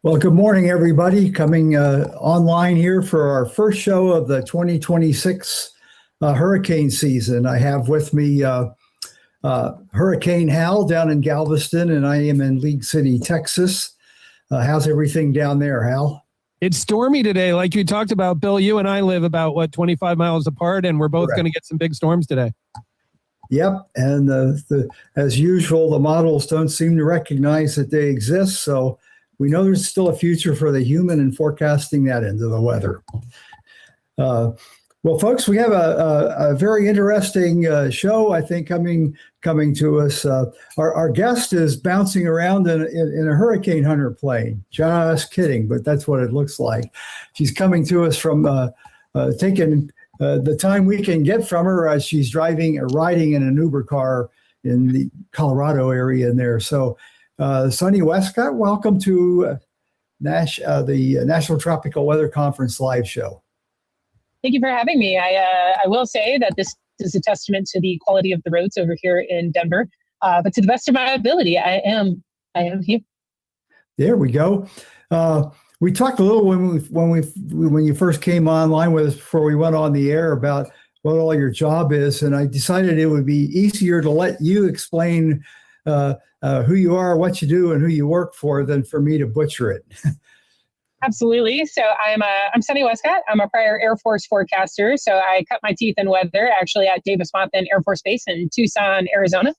Well, good morning, everybody. Coming online here for our first show of the 2026 hurricane season. I have with me Hurricane Hal down in Galveston, and I am in League City, Texas. How's everything down there, Hal? It's stormy today, like you talked about, Bill. You and I live about, 25 miles apart, and we're both going to get some big storms today. Yep, and as usual, the models don't seem to recognize that they exist, so we know there's still a future for the human in forecasting that into the weather. Well, folks, we have a very interesting show, I think, coming to us. Our guest is bouncing around in a hurricane hunter plane. Just kidding, but that's what it looks like. She's coming to us from taking the time we can get from her as she's riding in an Uber car in the Colorado area in there. So, Sunny Westcott, welcome to the National Tropical Weather Conference live show. Thank you for having me. I will say that this is a testament to the quality of the roads over here in Denver. But to the best of my ability, I am here. There we go. We talked a little when you first came online with us before we went on the air about what all your job is, and I decided it would be easier to let you explain who you are, what you do, and who you work for than for me to butcher it. Absolutely. So I'm Sunny Westcott. I'm a prior Air Force forecaster. So I cut my teeth in weather actually at Davis-Monthan Air Force Base in Tucson, Arizona.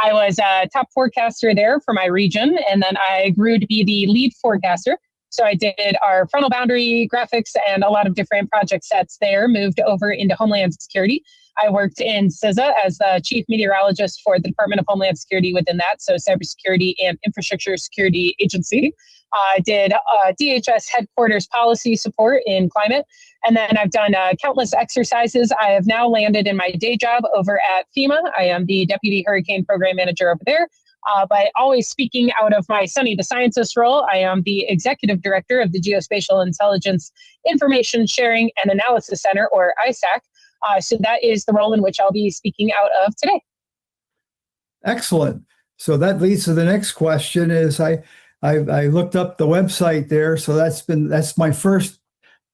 I was a top forecaster there for my region, and then I grew to be the lead forecaster. So I did our frontal boundary graphics and a lot of different project sets there, moved over into Homeland Security. I worked in CISA as the chief meteorologist for the Department of Homeland Security within that, so Cybersecurity and Infrastructure Security Agency. I did DHS headquarters policy support in climate, and then I've done countless exercises. I have now landed in my day job over at FEMA. I am the Deputy Hurricane Program Manager over there. But always speaking out of my Sunny the Scientist role, I am the Executive Director of the Geospatial Intelligence Information Sharing and Analysis Center, or ISAC. So that is the role in which I'll be speaking out of today. Excellent. So that leads to the next question is I looked up the website there. So that's my first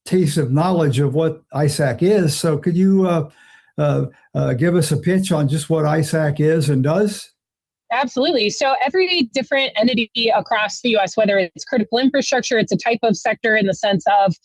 taste of knowledge of what ISAC is. So could you give us a pitch on just what ISAC is and does? Absolutely. So every different entity across the U.S., whether it's critical infrastructure, it's a type of sector in the sense of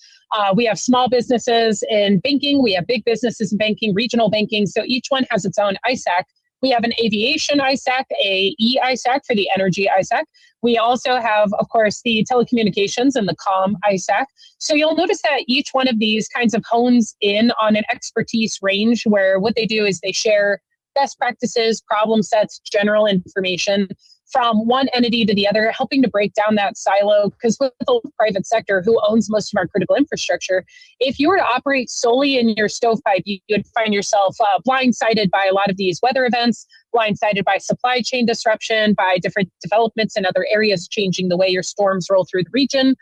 we have small businesses in banking, we have big businesses in banking, regional banking. So each one has its own ISAC. We have an aviation ISAC, a e-ISAC for the energy ISAC. We also have, of course, the telecommunications and the comm ISAC. So you'll notice that each one of these kinds of hones in on an expertise range where what they do is they share best practices, problem sets, general information from one entity to the other, helping to break down that silo. Because with the private sector, who owns most of our critical infrastructure, if you were to operate solely in your stovepipe, you would find yourself blindsided by a lot of these weather events, blindsided by supply chain disruption, by different developments in other areas changing the way your storms roll through the region,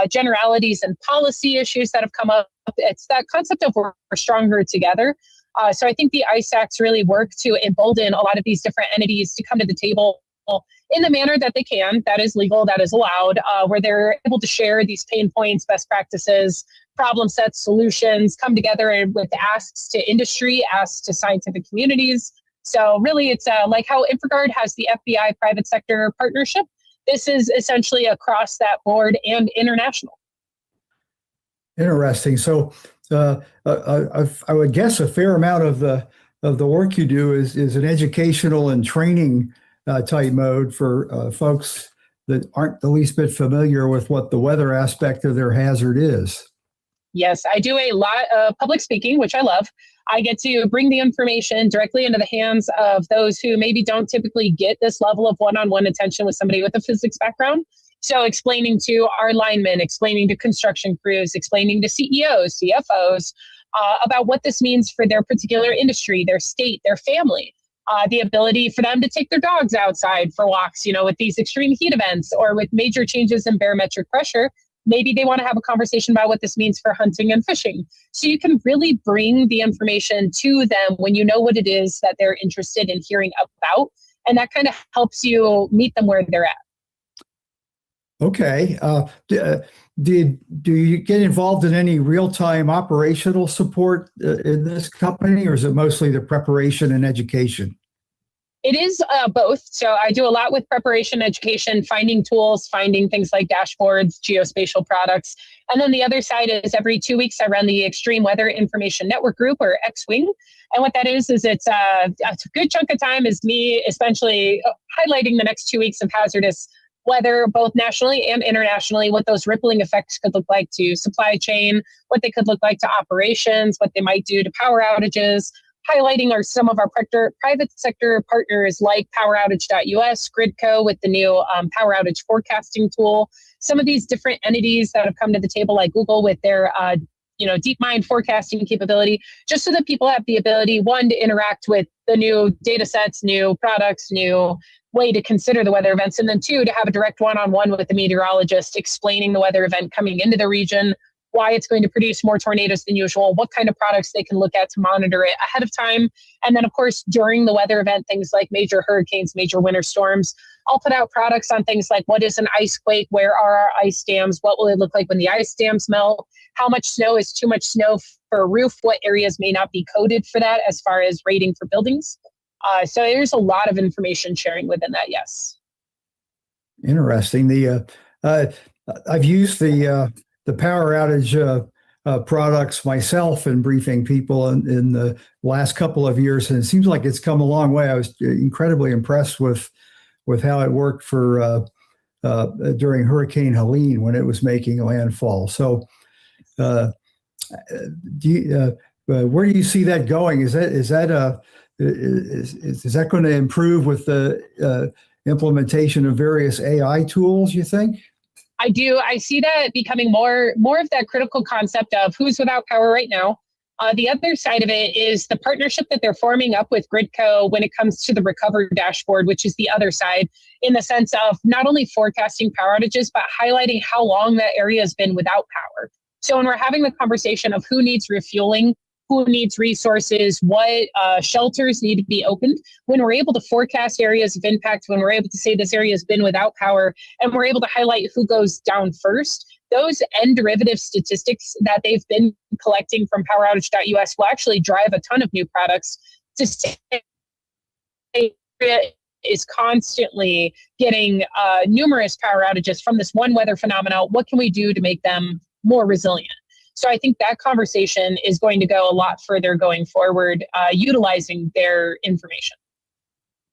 generalities and policy issues that have come up. It's that concept of we're stronger together. So I think the ISACs really work to embolden a lot of these different entities to come to the table in the manner that they can, that is legal, that is allowed, where they're able to share these pain points, best practices, problem sets, solutions, come together with asks to industry, asks to scientific communities. So really it's like how InfraGard has the FBI private sector partnership. This is essentially across that board and international. Interesting. So I would guess a fair amount of the work you do is an educational and training type mode for folks that aren't the least bit familiar with what the weather aspect of their hazard is. Yes, I do a lot of public speaking, which I love. I get to bring the information directly into the hands of those who maybe don't typically get this level of one-on-one attention with somebody with a physics background. So explaining to our linemen, explaining to construction crews, explaining to CEOs, CFOs about what this means for their particular industry, their state, their family, the ability for them to take their dogs outside for walks, with these extreme heat events or with major changes in barometric pressure. Maybe they want to have a conversation about what this means for hunting and fishing. So you can really bring the information to them when you know what it is that they're interested in hearing about. And that kind of helps you meet them where they're at. Okay. Do you get involved in any real-time operational support in this company, or is it mostly the preparation and education? It is both. So I do a lot with preparation, education, finding tools, finding things like dashboards, geospatial products. And then the other side is every 2 weeks, I run the Extreme Weather Information Network Group, or X-Wing. And what that is it's a good chunk of time is me essentially highlighting the next 2 weeks of hazardous weather, both nationally and internationally, what those rippling effects could look like to supply chain, what they could look like to operations, what they might do to power outages, highlighting some of our private sector partners like PowerOutage.us, Gridco with the new power outage forecasting tool. Some of these different entities that have come to the table, like Google with their DeepMind forecasting capability, just so that people have the ability, one, to interact with the new data sets, new products, new way to consider the weather events, and then two, to have a direct one-on-one with the meteorologist explaining the weather event coming into the region, why it's going to produce more tornadoes than usual, what kind of products they can look at to monitor it ahead of time. And then, of course, during the weather event, things like major hurricanes, major winter storms, I'll put out products on things like what is an ice quake, where are our ice dams, what will it look like when the ice dams melt, how much snow is too much snow for a roof, what areas may not be coded for that as far as rating for buildings. So there's a lot of information sharing within that, yes. Interesting. I've used the power outage products myself in briefing people in the last couple of years, and it seems like it's come a long way. I was incredibly impressed with how it worked for during Hurricane Helene when it was making landfall. So, where do you see that going? Is that going to improve with the implementation of various AI tools, you think? I do. I see that becoming more of that critical concept of who's without power right now. The other side of it is the partnership that they're forming up with Gridco when it comes to the Recover dashboard, which is the other side, in the sense of not only forecasting power outages, but highlighting how long that area has been without power. So when we're having the conversation of who needs refueling, who needs resources, what shelters need to be opened, when we're able to forecast areas of impact, when we're able to say this area has been without power, and we're able to highlight who goes down first, those end derivative statistics that they've been collecting from PowerOutage.us will actually drive a ton of new products to say is constantly getting numerous power outages from this one weather phenomenon. What can we do to make them more resilient? So I think that conversation is going to go a lot further going forward, utilizing their information.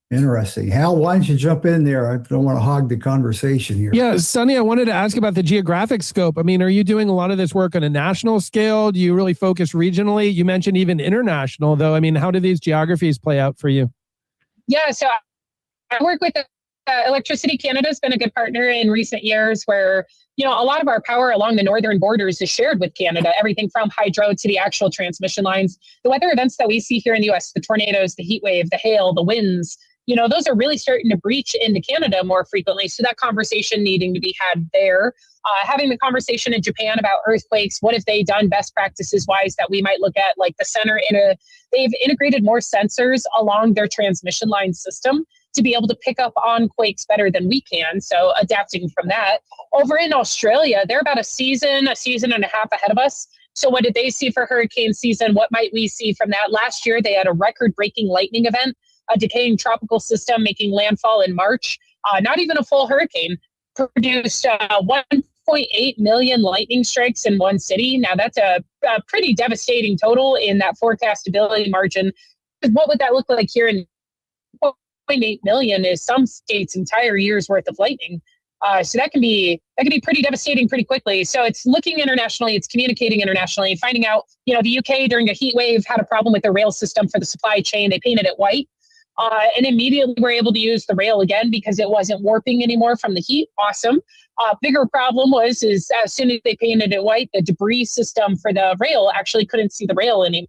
Interesting. Hal, why don't you jump in there? I don't want to hog the conversation here. Yeah, Sunny, I wanted to ask about the geographic scope. I mean, are you doing a lot of this work on a national scale? Do you really focus regionally? You mentioned even international, though. I mean, how do these geographies play out for you? Yeah, so I work with Electricity Canada has been a good partner in recent years where, a lot of our power along the northern borders is shared with Canada, everything from hydro to the actual transmission lines. The weather events that we see here in the US, the tornadoes, the heat wave, the hail, the winds, those are really starting to breach into Canada more frequently. So that conversation needing to be had there. Having the conversation in Japan about earthquakes, what have they done best practices wise that we might look at, like the center they've integrated more sensors along their transmission line system to be able to pick up on quakes better than we can. So adapting from that. Over in Australia, they're about a season and a half ahead of us. So what did they see for hurricane season? What might we see from that? Last year, they had a record-breaking lightning event, a decaying tropical system making landfall in March. Not even a full hurricane, produced 1.8 million lightning strikes in one city. Now, that's a pretty devastating total in that forecastability margin. What would that look like here in 0.8 million is some states' entire year's worth of lightning. So that can be pretty devastating pretty quickly. So it's looking internationally, it's communicating internationally, finding out, the UK during a heat wave had a problem with the rail system for the supply chain. They painted it white. And immediately we're able to use the rail again because it wasn't warping anymore from the heat. Awesome. Bigger problem is as soon as they painted it white, the debris system for the rail actually couldn't see the rail anymore.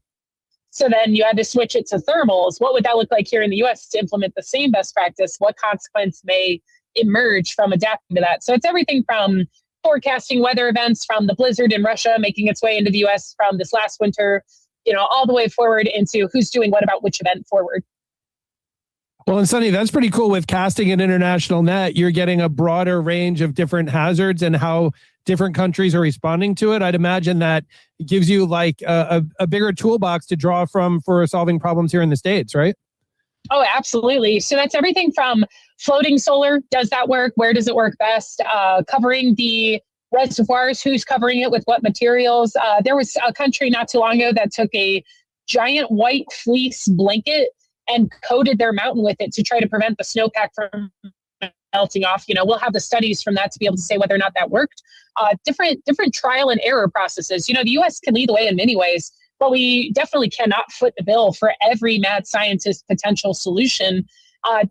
So then you had to switch it to thermals. What would that look like here in the US to implement the same best practice? What consequence may emerge from adapting to that? So it's everything from forecasting weather events from the blizzard in Russia making its way into the US from this last winter, all the way forward into who's doing what about which event forward. Well, and Sonny, that's pretty cool. With casting an international net, you're getting a broader range of different hazards and how different countries are responding to it. I'd imagine that it gives you like a bigger toolbox to draw from for solving problems here in the States, right? Oh, absolutely. So that's everything from floating solar. Does that work? Where does it work best? Covering the reservoirs, who's covering it with what materials? There was a country not too long ago that took a giant white fleece blanket and coated their mountain with it to try to prevent the snowpack from melting off. We'll have the studies from that to be able to say whether or not that worked. Different trial and error processes. The U.S. can lead the way in many ways, but we definitely cannot foot the bill for every mad scientist potential solution.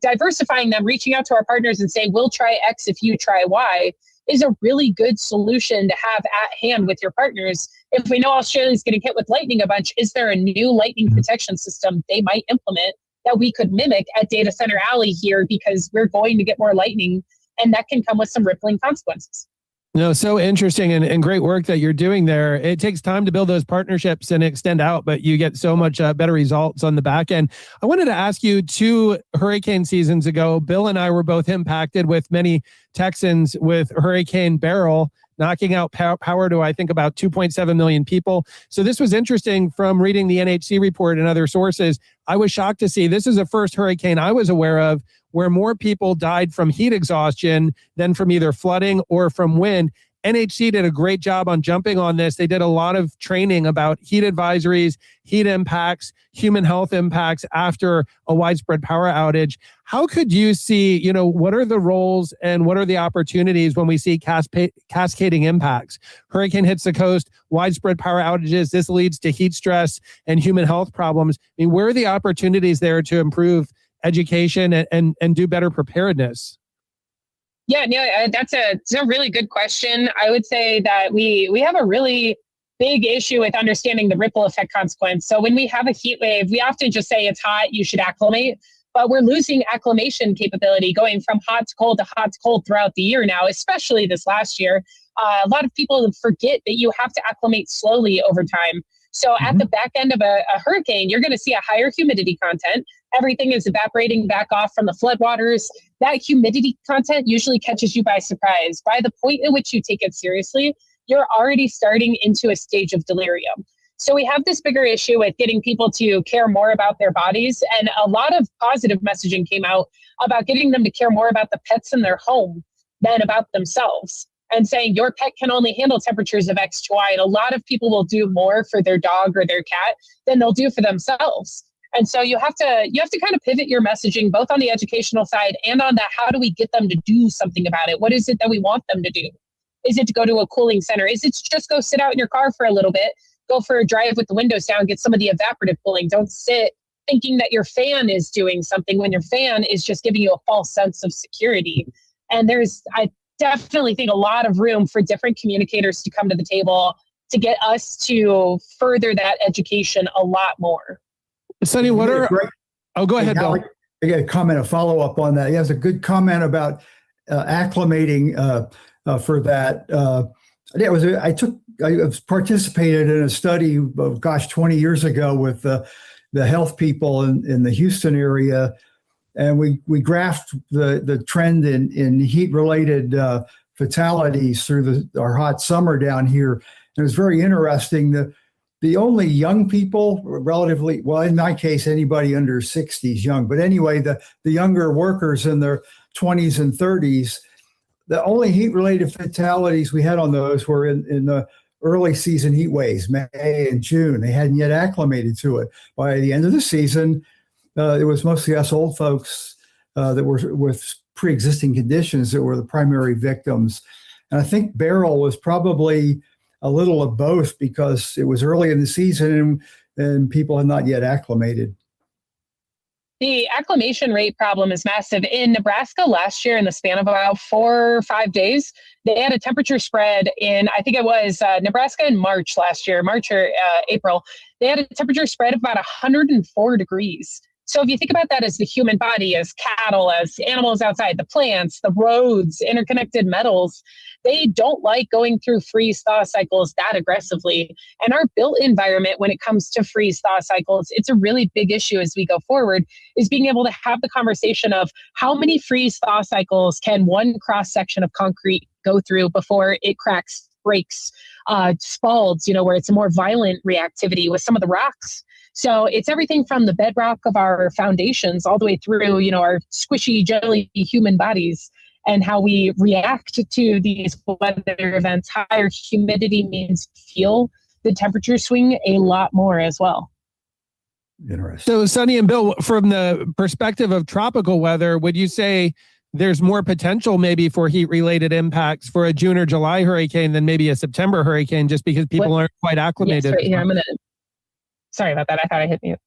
Diversifying them, reaching out to our partners and say, we'll try X if you try Y, is a really good solution to have at hand with your partners. If we know Australia's getting hit with lightning a bunch, is there a new lightning protection system they might implement that we could mimic at Data Center Alley here, because we're going to get more lightning, and that can come with some rippling consequences. No, so interesting and great work that you're doing there. It takes time to build those partnerships and extend out, but you get so much better results on the back end. I wanted to ask you, 2 hurricane seasons ago, Bill and I were both impacted with many Texans with Hurricane Beryl, knocking out power to, I think, about 2.7 million people. So this was interesting from reading the NHC report and other sources. I was shocked to see this is the first hurricane I was aware of where more people died from heat exhaustion than from either flooding or from wind. NHC did a great job on jumping on this. They did a lot of training about heat advisories, heat impacts, human health impacts after a widespread power outage. How could you see, what are the roles and what are the opportunities when we see cascading impacts? Hurricane hits the coast, widespread power outages. This leads to heat stress and human health problems. I mean, where are the opportunities there to improve education and do better preparedness? Yeah, that's a really good question. I would say that we have a really big issue with understanding the ripple effect consequence. So when we have a heat wave, we often just say it's hot, you should acclimate, but we're losing acclimation capability, going from hot to cold throughout the year now, especially this last year. A lot of people forget that you have to acclimate slowly over time. So at the back end of a hurricane, you're going to see a higher humidity content. Everything is evaporating back off from the floodwaters. That humidity content usually catches you by surprise. By the point in which you take it seriously, you're already starting into a stage of delirium. So we have this bigger issue with getting people to care more about their bodies. And a lot of positive messaging came out about getting them to care more about the pets in their home than about themselves, and saying your pet can only handle temperatures of X to Y. And a lot of people will do more for their dog or their cat than they'll do for themselves. And so you have to kind of pivot your messaging both on the educational side and on that, how do we get them to do something about it? What is it that we want them to do? Is it to go to a cooling center? Is it to just go sit out in your car for a little bit, go for a drive with the windows down, get some of the evaporative cooling? Don't sit thinking that your fan is doing something when your fan is just giving you a false sense of security. And I definitely think a lot of room for different communicators to come to the table to get us to further that education a lot more. Sonny, go ahead, Bill. I got a comment, a follow-up on that. He has a good comment about acclimating for that. I participated in a study of 20 years ago with the health people in the Houston area, and we graphed the trend in heat-related fatalities through our hot summer down here. And it was very interesting. The only young people, relatively, well, in my case, anybody under 60 is young. But anyway, the younger workers in their 20s and 30s, the only heat-related fatalities we had on those were in the early season heat waves, May and June. They hadn't yet acclimated to it. By the end of the season, it was mostly us old folks that were with pre-existing conditions that were the primary victims. And I think Beryl was probably a little of both because it was early in the season and people had not yet acclimated. The acclimation rate problem is massive. In Nebraska last year, in the span of about 4 or 5 days, they had a temperature spread in, I think it was Nebraska in March last year, March or April. They had a temperature spread of about 104 degrees. So if you think about that as the human body, as cattle, as animals outside, the plants, the roads, interconnected metals, they don't like going through freeze-thaw cycles that aggressively. And our built environment, when it comes to freeze-thaw cycles, it's a really big issue as we go forward, is being able to have the conversation of how many freeze-thaw cycles can one cross-section of concrete go through before it cracks, breaks, spalds, where it's a more violent reactivity with some of the rocks. So it's everything from the bedrock of our foundations all the way through, our squishy, jelly human bodies, and how we react to these weather events. Higher humidity means feel the temperature swing a lot more as well. Interesting. So Sunny and Bill, from the perspective of tropical weather, would you say there's more potential maybe for heat-related impacts for a June or July hurricane than maybe a September hurricane, just because people aren't quite acclimated? Yes, right here. Sorry about that. I thought I hit mute.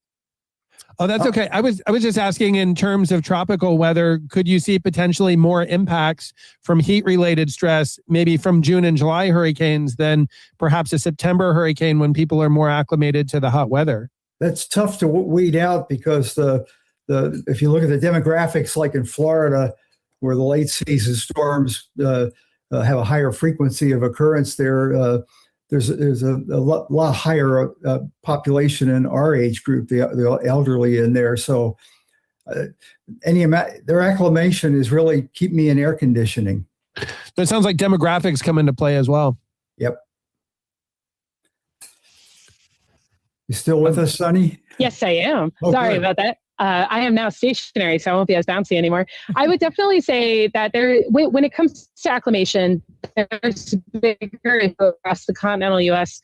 Oh, that's okay. I was just asking in terms of tropical weather, could you see potentially more impacts from heat-related stress, maybe from June and July hurricanes than perhaps a September hurricane when people are more acclimated to the hot weather? That's tough to weed out because if you look at the demographics, like in Florida, where the late season storms have a higher frequency of occurrence there, there's a lot higher population in our age group, the elderly in there. So their acclimation is really keep me in air conditioning. So it sounds like demographics come into play as well. Yep. You still with us, Sunny? Yes, I am. Oh, Sorry good. about that. I am now stationary, so I won't be as bouncy anymore. I would definitely say that when it comes to acclimation, there's bigger across the continental U.S.,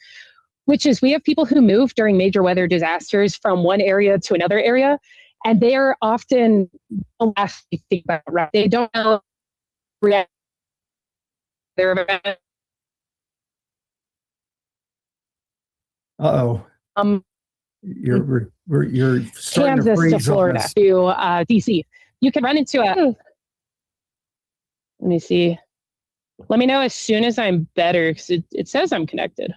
which is we have people who move during major weather disasters from one area to another area, and they are often the last to think about it. They don't know react. Uh-oh. You're starting to Kansas freeze to Florida on us. to DC. You can run into let me see. Let me know as soon as I'm better, because it says I'm connected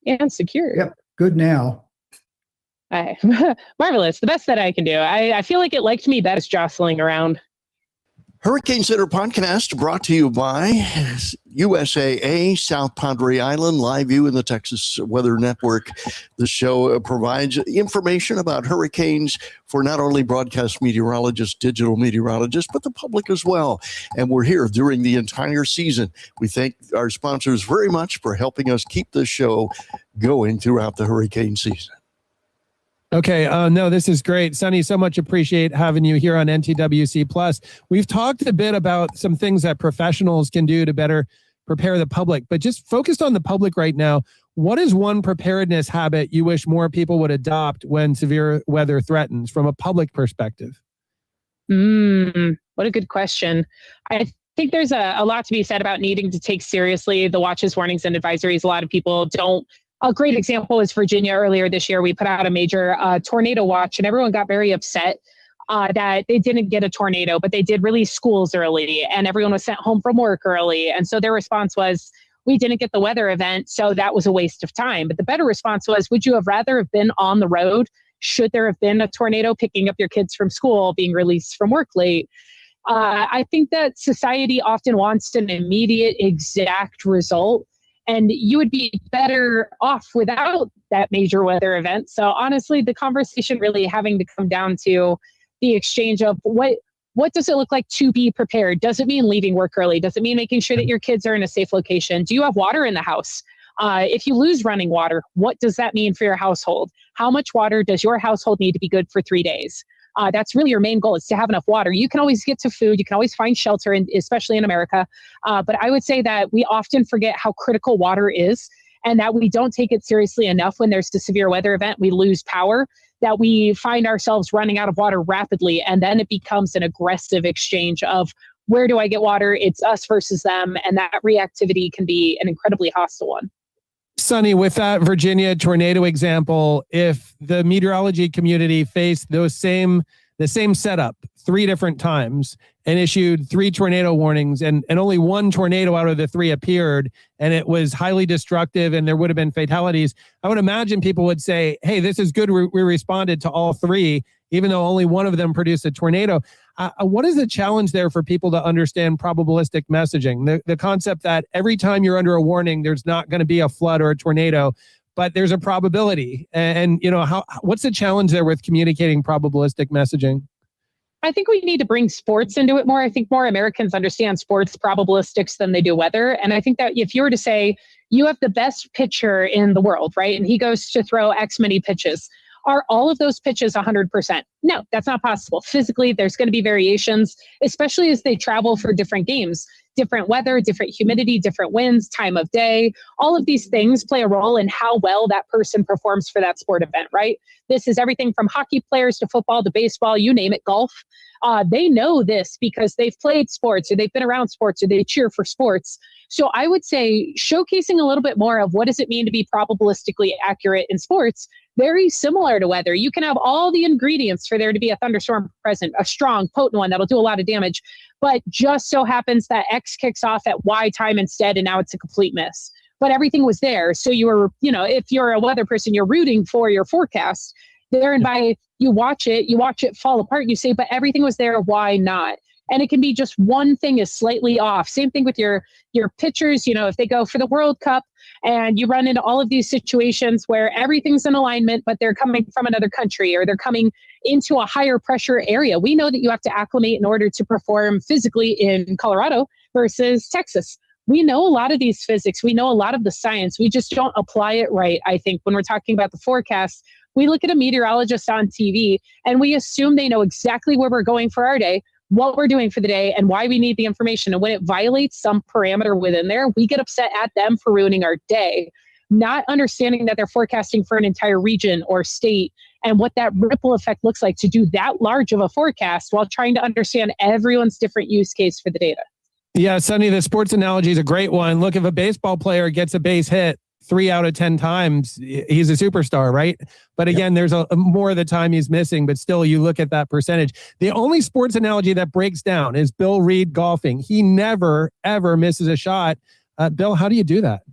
and secure. Yep, good now. Marvelous. The best that I can do. I feel like it liked me best jostling around. Hurricane Center podcast brought to you by USAA, South Padre Island, Live View, and the Texas Weather Network. The show provides information about hurricanes for not only broadcast meteorologists, digital meteorologists, but the public as well. And we're here during the entire season. We thank our sponsors very much for helping us keep the show going throughout the hurricane season. Okay. No, this is great. Sunny, so much appreciate having you here on NTWC Plus. We've talked a bit about some things that professionals can do to better prepare the public, but just focused on the public right now. What is one preparedness habit you wish more people would adopt when severe weather threatens from a public perspective? What a good question. I think there's a lot to be said about needing to take seriously the watches, warnings, and advisories. A lot of people don't. A great example is Virginia. Earlier this year, we put out a major tornado watch, and everyone got very upset that they didn't get a tornado, but they did release schools early, and everyone was sent home from work early. And so their response was, we didn't get the weather event, so that was a waste of time. But the better response was, would you have rather have been on the road should there have been a tornado, picking up your kids from school, being released from work late? I think that society often wants an immediate, exact result. And you would be better off without that major weather event. So honestly, the conversation really having to come down to the exchange of what does it look like to be prepared? Does it mean leaving work early? Does it mean making sure that your kids are in a safe location? Do you have water in the house? If you lose running water, what does that mean for your household? How much water does your household need to be good for 3 days? That's really your main goal, is to have enough water. You can always get to food. You can always find shelter, especially in America. But I would say that we often forget how critical water is, and that we don't take it seriously enough when there's a severe weather event. We lose power, that we find ourselves running out of water rapidly. And then it becomes an aggressive exchange of, where do I get water? It's us versus them. And that reactivity can be an incredibly hostile one. Sunny, with that Virginia tornado example, if the meteorology community faced the same the same setup 3 different times and issued 3 tornado warnings, and only 1 tornado out of the 3 appeared, and it was highly destructive and there would have been fatalities, I would imagine people would say, hey, this is good. We responded to all 3, even though only 1 of them produced a tornado. What is the challenge there for people to understand probabilistic messaging? The concept that every time you're under a warning, there's not going to be a flood or a tornado, but there's a probability. And what's the challenge there with communicating probabilistic messaging? I think we need to bring sports into it more. I think more Americans understand sports probabilistics than they do weather. And I think that if you were to say you have the best pitcher in the world, right, and he goes to throw X many pitches, are all of those pitches 100%? No, that's not possible. Physically, there's going to be variations, especially as they travel for different games, different weather, different humidity, different winds, time of day. All of these things play a role in how well that person performs for that sport event, right? This is everything from hockey players to football to baseball, you name it, golf. They know this because they've played sports or they've been around sports or they cheer for sports. So I would say showcasing a little bit more of what does it mean to be probabilistically accurate in sports, very similar to weather. You can have all the ingredients for there to be a thunderstorm present, a strong, potent one that'll do a lot of damage, but just so happens that X kicks off at Y time instead, and now it's a complete miss. But everything was there. So you were, if you're a weather person, you're rooting for your forecast there, and by you watch it fall apart, you say, but everything was there, why not? And it can be just one thing is slightly off. Same thing with your pitchers, if they go for the World Cup and you run into all of these situations where everything's in alignment, but they're coming from another country or they're coming into a higher pressure area. We know that you have to acclimate in order to perform physically in Colorado versus Texas. We know a lot of these physics. We know a lot of the science. We just don't apply it right. I think when we're talking about the forecast, we look at a meteorologist on TV and we assume they know exactly where we're going for our day, what we're doing for the day, and why we need the information. And when it violates some parameter within there, we get upset at them for ruining our day, not understanding that they're forecasting for an entire region or state and what that ripple effect looks like to do that large of a forecast while trying to understand everyone's different use case for the data. Yeah, Sonny, the sports analogy is a great one. Look, if a baseball player gets a base hit 3 out of 10 times, he's a superstar, right? But again, there's a more of the time he's missing, but still you look at that percentage. The only sports analogy that breaks down is Bill Reed golfing. He never, ever misses a shot. Bill, how do you do that?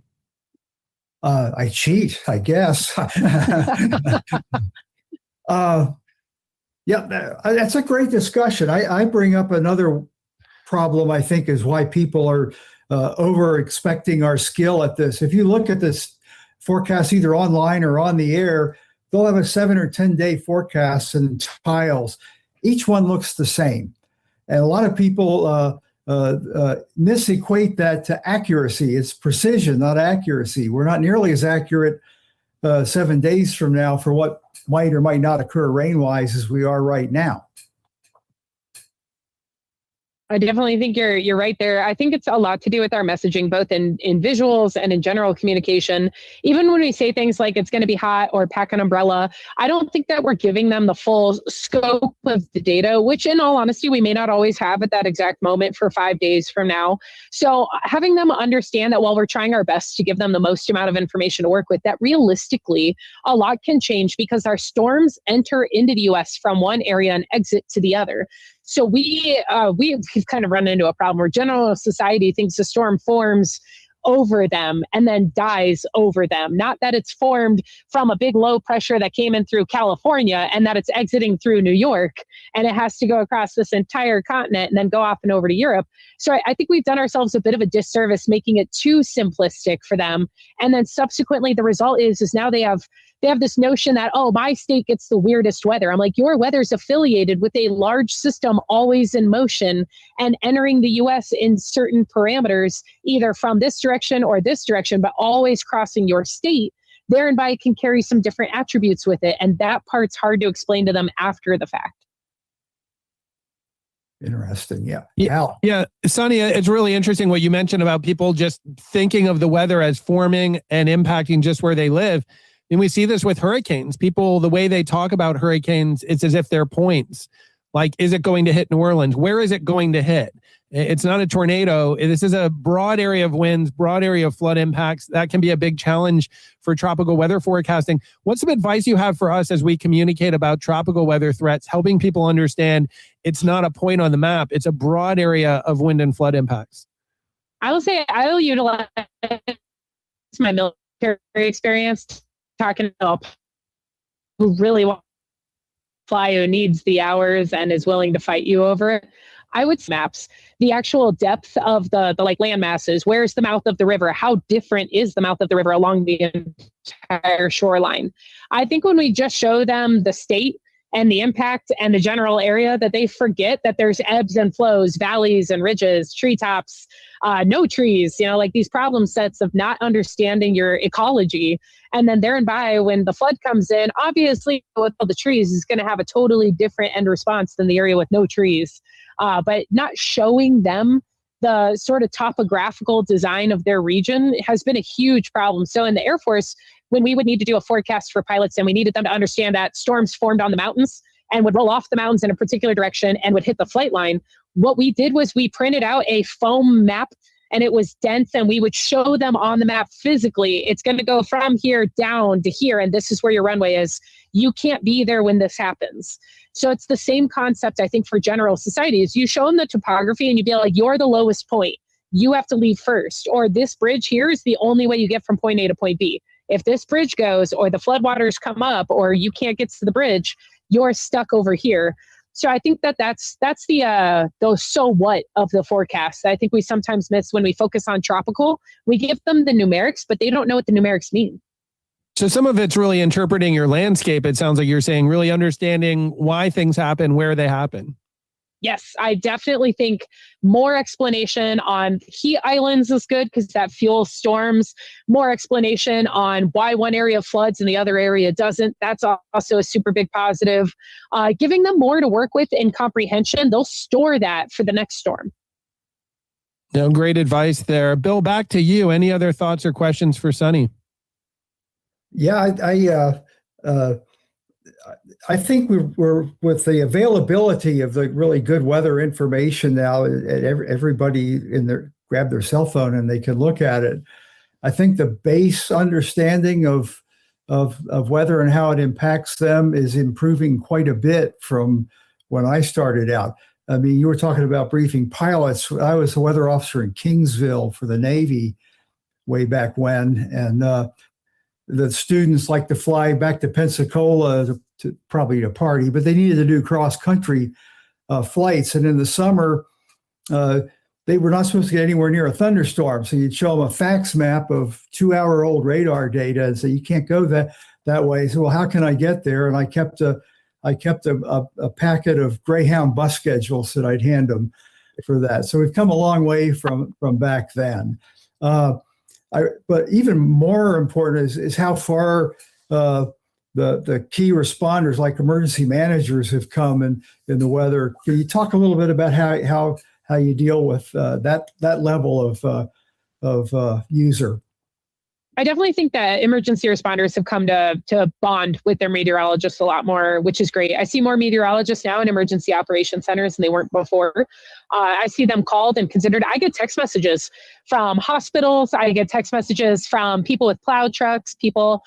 I cheat, I guess. That's a great discussion. I bring up another problem, I think, is why people are over expecting our skill at this. If you look at this forecast either online or on the air, they'll have a 7 or 10 day forecast and tiles. Each one looks the same. And a lot of people misequate that to accuracy. It's precision, not accuracy. We're not nearly as accurate 7 days from now for what might or might not occur rain-wise as we are right now. I definitely think you're right there. I think it's a lot to do with our messaging, both in visuals and in general communication. Even when we say things like it's going to be hot or pack an umbrella, I don't think that we're giving them the full scope of the data, which in all honesty, we may not always have at that exact moment for 5 days from now. So having them understand that while we're trying our best to give them the most amount of information to work with, that realistically, a lot can change because our storms enter into the U.S. from one area and exit to the other. So we've kind of run into a problem where general society thinks a storm forms over them and then dies over them. Not that it's formed from a big low pressure that came in through California and that it's exiting through New York and it has to go across this entire continent and then go off and over to Europe. So I think we've done ourselves a bit of a disservice making it too simplistic for them. And then subsequently the result is now they have this notion that, oh, my state gets the weirdest weather. I'm like, your weather's affiliated with a large system always in motion and entering the U.S. in certain parameters, either from this direction or this direction, but always crossing your state. Thereby it can carry some different attributes with it. And that part's hard to explain to them after the fact. Interesting. Yeah. Yeah. Sonny, it's really interesting what you mentioned about people just thinking of the weather as forming and impacting just where they live. And we see this with hurricanes. People, the way they talk about hurricanes, it's as if they're points. Like, is it going to hit New Orleans? Where is it going to hit? It's not a tornado. This is a broad area of winds, broad area of flood impacts. That can be a big challenge for tropical weather forecasting. What's some advice you have for us as we communicate about tropical weather threats, helping people understand it's not a point on the map, it's a broad area of wind and flood impacts? I will say I'll utilize my military experience talking to who really wants to fly, who needs the hours and is willing to fight you over it. I would maps the actual depth of the like land masses. Where's the mouth of the river? How different is the mouth of the river along the entire shoreline? I think when we just show them the state and the impact and the general area, that they forget that there's ebbs and flows, valleys and ridges, treetops, no trees, like these problem sets of not understanding your ecology. And then there and by, when the flood comes in, obviously with all the trees is going to have a totally different end response than the area with no trees. But not showing them the sort of topographical design of their region has been a huge problem. So in the Air Force, when we would need to do a forecast for pilots and we needed them to understand that storms formed on the mountains and would roll off the mountains in a particular direction and would hit the flight line, what we did was we printed out a foam map, and it was dense, and we would show them on the map physically, it's going to go from here down to here, and this is where your runway is. You can't be there when this happens. So it's the same concept, I think, for general society, is you show them the topography and you be like, you're the lowest point. You have to leave first. Or this bridge here is the only way you get from point A to point B. If this bridge goes, or the floodwaters come up, or you can't get to the bridge, you're stuck over here. So I think that's the so what of the forecast. I think we sometimes miss when we focus on tropical. We give them the numerics, but they don't know what the numerics mean. So some of it's really interpreting your landscape. It sounds like you're saying really understanding why things happen, where they happen. Yes, I definitely think more explanation on heat islands is good because that fuels storms. More explanation on why one area floods and the other area doesn't. That's also a super big positive. Giving them more to work with in comprehension, they'll store that for the next storm. No, great advice there. Bill, back to you. Any other thoughts or questions for Sunny? Yeah, I think we're with the availability of the really good weather information now. Everybody grab their cell phone and they can look at it. I think the base understanding of weather and how it impacts them is improving quite a bit from when I started out. I mean, you were talking about briefing pilots. I was a weather officer in Kingsville for the Navy way back when, and the students like to fly back to Pensacola to probably a party, but they needed to do cross-country flights. And in the summer, they were not supposed to get anywhere near a thunderstorm. So you'd show them a fax map of 2-hour-old radar data and say, you can't go that way. So, well, how can I get there? And I kept a packet of Greyhound bus schedules that I'd hand them for that. So we've come a long way from back then. But even more important is how far the key responders like emergency managers have come in the weather. Can you talk a little bit about how you deal with that level of user? I definitely think that emergency responders have come to bond with their meteorologists a lot more, which is great. I see more meteorologists now in emergency operation centers than they weren't before. I see them called and considered. I get text messages from hospitals. I get text messages from people with plow trucks, people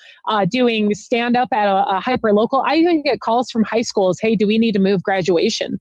doing stand-up at a hyper-local. I even get calls from high schools. Hey, do we need to move graduation?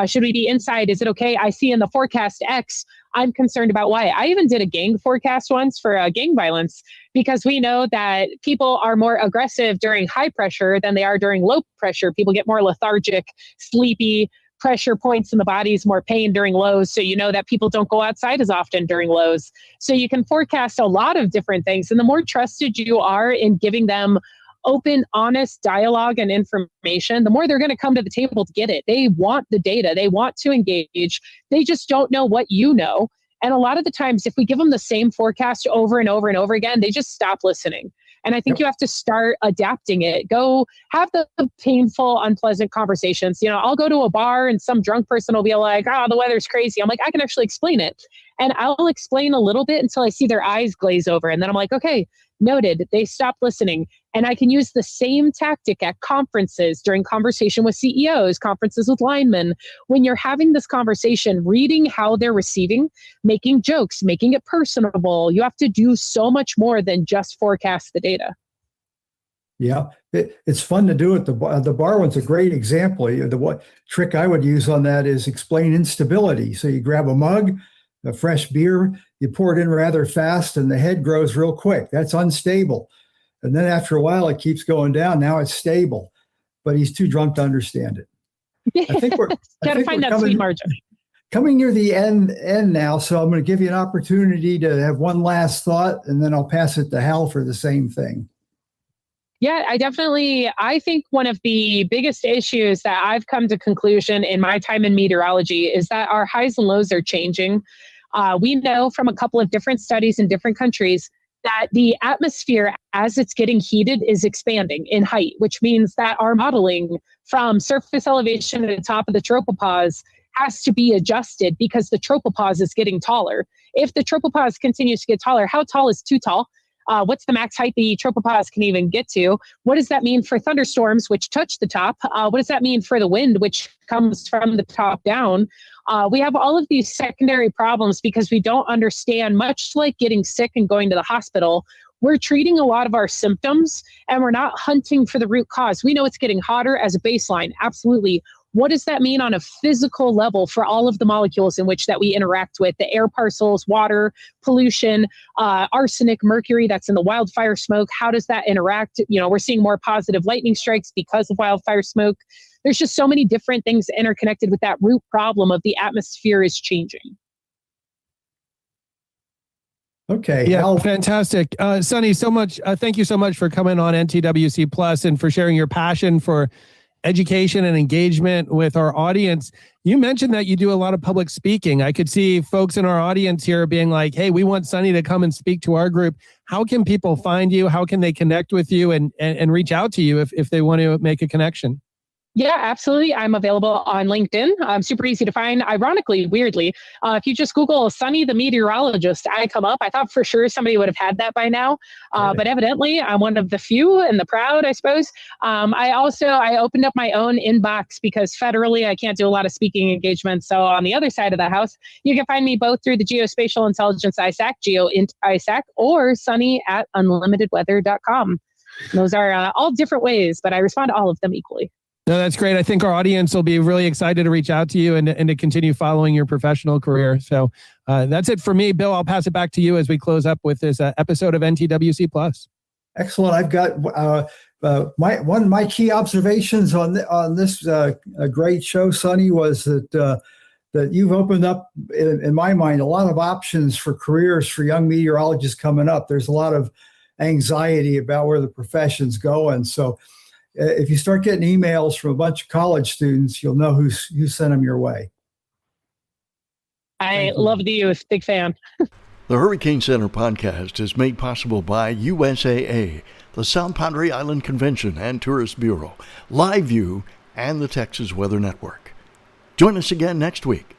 Should we be inside? Is it okay? I see in the forecast X, I'm concerned about Y. I even did a gang forecast once for gang violence because we know that people are more aggressive during high pressure than they are during low pressure. People get more lethargic, sleepy, pressure points in the bodies, more pain during lows. So you know that people don't go outside as often during lows. So you can forecast a lot of different things. And the more trusted you are in giving them open, honest dialogue and information, the more they're going to come to the table to get it. They want the data. They want to engage. They just don't know what you know. And a lot of the times, if we give them the same forecast over and over and over again, they just stop listening. And I think you have to start adapting it. Go have the painful, unpleasant conversations. I'll go to a bar and some drunk person will be like, oh, the weather's crazy. I'm like, I can actually explain it. And I'll explain a little bit until I see their eyes glaze over. And then I'm like, okay, noted. They stopped listening. And I can use the same tactic at conferences, during conversation with CEOs, conferences with linemen. When you're having this conversation, reading how they're receiving, making jokes, making it personable, you have to do so much more than just forecast the data. Yeah, it's fun to do it. The bar one's a great example. The what trick I would use on that is explain instability. So you grab a mug, a fresh beer, you pour it in rather fast, and the head grows real quick. That's unstable. And then after a while, it keeps going down. Now it's stable, but he's too drunk to understand it. I think we're got to find that sweet margin. Coming near the end now, so I'm going to give you an opportunity to have one last thought, and then I'll pass it to Hal for the same thing. Yeah, I think one of the biggest issues that I've come to conclusion in my time in meteorology is that our highs and lows are changing. We know from a couple of different studies in different countries that the atmosphere, as it's getting heated, is expanding in height, which means that our modeling from surface elevation at the top of the tropopause has to be adjusted because the tropopause is getting taller. If the tropopause continues to get taller, how tall is too tall? What's the max height the tropopause can even get to? What does that mean for thunderstorms, which touch the top? What does that mean for the wind, which comes from the top down? We have all of these secondary problems because we don't understand, much like getting sick and going to the hospital, we're treating a lot of our symptoms and we're not hunting for the root cause. We know it's getting hotter as a baseline, absolutely. What does that mean on a physical level for all of the molecules in which that we interact with? The air parcels, water, pollution, arsenic, mercury that's in the wildfire smoke. How does that interact? We're seeing more positive lightning strikes because of wildfire smoke. There's just so many different things interconnected with that root problem of the atmosphere is changing. Okay. Yeah, fantastic. Sunny, so much. Thank you so much for coming on NTWC Plus and for sharing your passion for education and engagement with our audience. You mentioned that you do a lot of public speaking. I could see folks in our audience here being like, hey, we want Sunny to come and speak to our group. How can people find you? How can they connect with you and reach out to you if they want to make a connection? Yeah, absolutely. I'm available on LinkedIn. I'm super easy to find. Ironically, weirdly, if you just Google Sunny the meteorologist, I come up. I thought for sure somebody would have had that by now, but evidently I'm one of the few and the proud, I suppose. I opened up my own inbox because federally I can't do a lot of speaking engagements. So on the other side of the house, you can find me both through the Geospatial Intelligence ISAC, GeoInt ISAC, or sunny@unlimitedweather.com. Those are all different ways, but I respond to all of them equally. No, that's great. I think our audience will be really excited to reach out to you and to continue following your professional career. So that's it for me. Bill, I'll pass it back to you as we close up with this episode of NTWC Plus. Excellent. I've got one of my key observations on this great show, Sunny, was that you've opened up, in my mind, a lot of options for careers for young meteorologists coming up. There's a lot of anxiety about where the profession's going. So if you start getting emails from a bunch of college students, you'll know who sent them your way. I love the youth. Big fan. The Hurricane Center podcast is made possible by USAA, the South Padre Island Convention and Tourist Bureau, LiveView, and the Texas Weather Network. Join us again next week